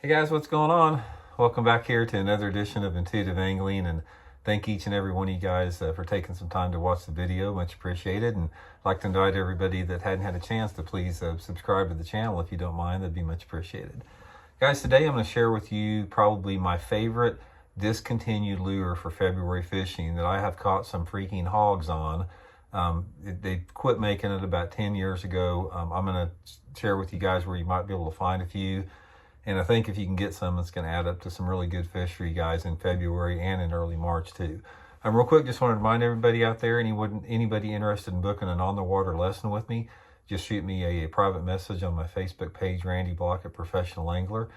Hey guys, what's going on? Welcome back here to another edition of Intuitive Angling, and thank each and every one of you guys for taking some time to watch the video. Much appreciated. And I'd like to invite everybody that hadn't had a chance to please subscribe to the channel if you don't mind. That'd be much appreciated. Guys, today I'm going to share with you probably my favorite discontinued lure for February fishing that I have caught some freaking hogs on. They quit making it about 10 years ago. I'm going to share with you guys where you might be able to find a few. And I think if you can get some, it's going to add up to some really good fish for you guys in February and in early March too. Real quick, just want to remind everybody out there, anybody interested in booking an on-the-water lesson with me, just shoot me a private message on my Facebook page, Randy Block, a professional angler.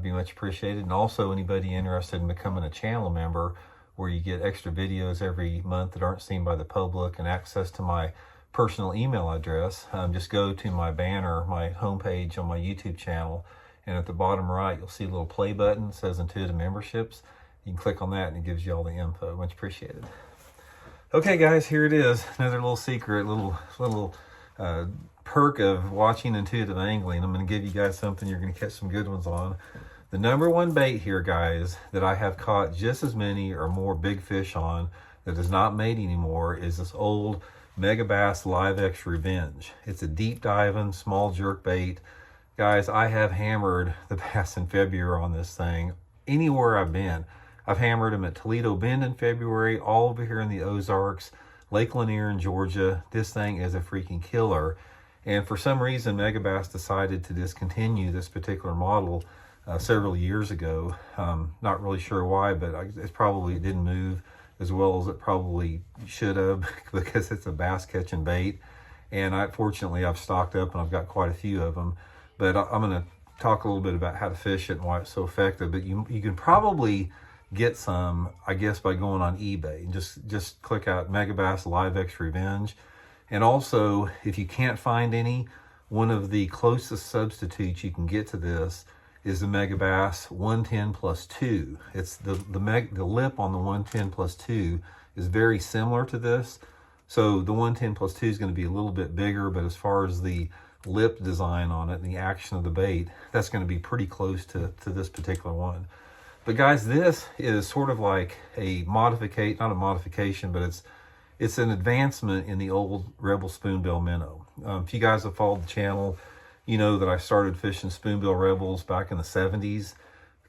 Be much appreciated. And also anybody interested in becoming a channel member where you get extra videos every month that aren't seen by the public and access to my personal email address, just go to my banner, my homepage on my YouTube channel. And at the bottom right, you'll see a little play button that says Intuitive Memberships. You can click on that and it gives you all the info. Much appreciated. Okay, guys, here it is. Another little secret, little perk of watching Intuitive Angling. I'm going to give you guys something you're going to catch some good ones on. The number one bait here, guys, that I have caught just as many or more big fish on that is not made anymore is this old Mega Bass Live X Revenge. It's a deep diving, small jerk bait. Guys, I have hammered the bass in February on this thing anywhere I've been. I've hammered them at Toledo Bend in February, all over here in the Ozarks, Lake Lanier in Georgia. This thing is a freaking killer. And for some reason, Mega Bass decided to discontinue this particular model several years ago. Not really sure why, but it didn't move as well as it probably should have because it's a bass catching bait. And fortunately, I've stocked up and I've got quite a few of them. But I'm going to talk a little bit about how to fish it and why it's so effective. But you can probably get some, I guess, by going on eBay and just click out Mega Bass Live X Revenge. And also, if you can't find any, one of the closest substitutes you can get to this is the Mega Bass 110 plus 2. It's the lip on the 110 plus 2 is very similar to this. So the 110 plus 2 is going to be a little bit bigger, but as far as the lip design on it and the action of the bait, that's going to be pretty close to this particular one. But guys, this is sort of like a modification, not a modification, but it's an advancement in the old Rebel spoonbill minnow. If you guys have followed the channel, you know that I started fishing spoonbill Rebels back in the 70s,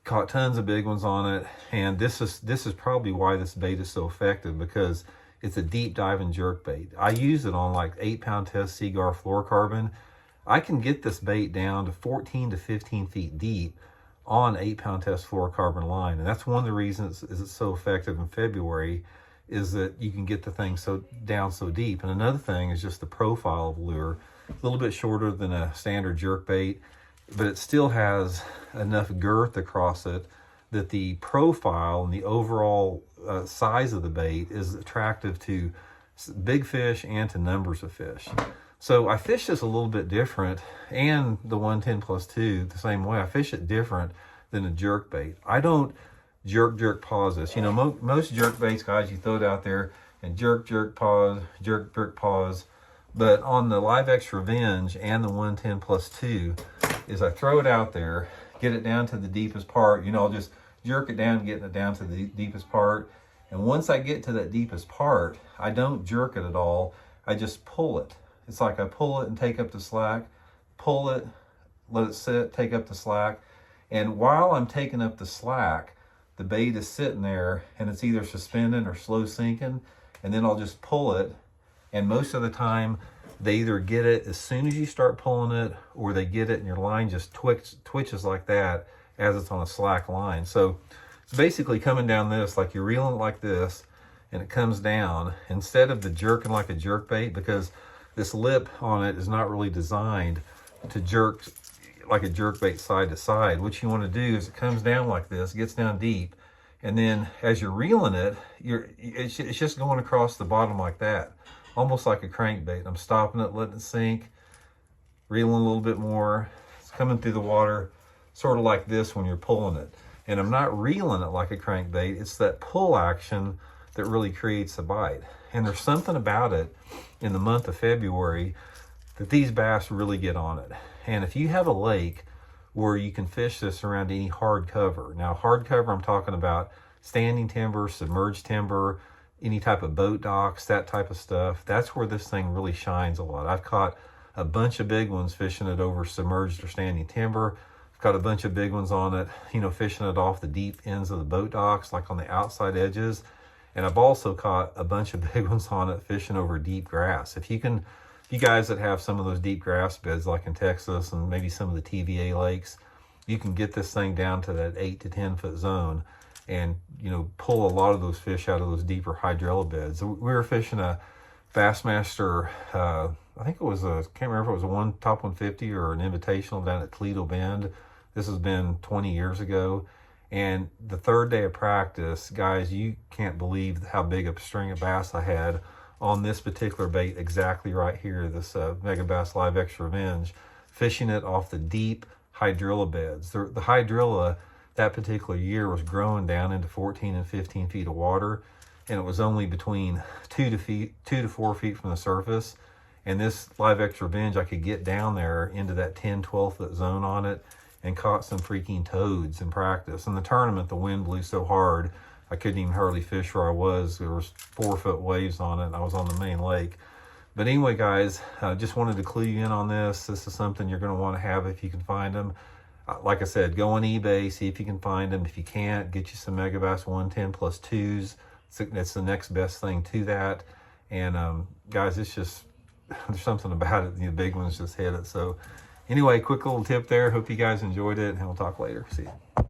caught tons of big ones on it, and this is probably why this bait is so effective, because it's a deep diving jerk bait. I use it on like 8-pound test Seagar fluorocarbon. I can get this bait down to 14 to 15 feet deep on 8-pound test fluorocarbon line. And that's one of the reasons it's so effective in February, is that you can get the thing down so deep. And another thing is just the profile of the lure. A little bit shorter than a standard jerk bait, but it still has enough girth across it that the profile and the overall size of the bait is attractive to big fish and to numbers of fish. So I fish this a little bit different, and the 110 plus 2 the same way. I fish it different than a jerk bait. I don't jerk pause this. You know, most jerk baits, guys, you throw it out there and jerk pause, jerk pause. But on the Live X Revenge and the 110 plus 2 is I throw it out there, get it down to the deepest part. You know, I'll just jerk it down, getting it down to the deepest part. And once I get to that deepest part, I don't jerk it at all. I just pull it. It's like I pull it and take up the slack, pull it, let it sit, take up the slack. And while I'm taking up the slack, the bait is sitting there and it's either suspending or slow sinking. And then I'll just pull it. And most of the time, they either get it as soon as you start pulling it, or they get it and your line just twitches like that as it's on a slack line. So it's basically coming down this, like you're reeling it like this, and it comes down instead of the jerking like a jerk bait, because this lip on it is not really designed to jerk like a jerk bait side to side. What you want to do is it comes down like this, gets down deep, and then as you're reeling it, it's just going across the bottom like that, almost like a crankbait. I'm stopping it, letting it sink, reeling a little bit more. It's coming through the water, sort of like this when you're pulling it. And I'm not reeling it like a crankbait. It's that pull action that really creates the bite. And there's something about it in the month of February that these bass really get on it. And if you have a lake where you can fish this around any hard cover. Now, hard cover, I'm talking about standing timber, submerged timber, any type of boat docks, that type of stuff. That's where this thing really shines a lot. I've caught a bunch of big ones fishing it over submerged or standing timber. I've caught a bunch of big ones on it, you know, fishing it off the deep ends of the boat docks, like on the outside edges. And I've also caught a bunch of big ones on it fishing over deep grass. If you guys that have some of those deep grass beds like in Texas and maybe some of the TVA lakes, you can get this thing down to that 8 to 10 foot zone and, you know, pull a lot of those fish out of those deeper hydrilla beds. We were fishing a Bassmaster, I think it was can't remember if it was a top 150 or an invitational down at Toledo Bend. This has been 20 years ago. And the third day of practice, guys, you can't believe how big a string of bass I had on this particular bait exactly right here, this Mega Bass Live X Revenge, fishing it off the deep hydrilla beds. The hydrilla that particular year was growing down into 14 and 15 feet of water, and it was only between 2 to 4 feet from the surface. And this Live X Revenge, I could get down there into that 10, 12 foot zone on it and caught some freaking toads in practice. In the tournament, the wind blew so hard, I couldn't even hardly fish where I was. There was 4 foot waves on it, and I was on the main lake. But anyway, guys, I just wanted to clue you in on this. This is something you're going to want to have if you can find them. Like I said, go on eBay, see if you can find them. If you can't, get you some Megabass 110 plus 2s. It's the next best thing to that. And guys, it's just, there's something about it. The big ones just hit it. So anyway, quick little tip there. Hope you guys enjoyed it, and we'll talk later. See you.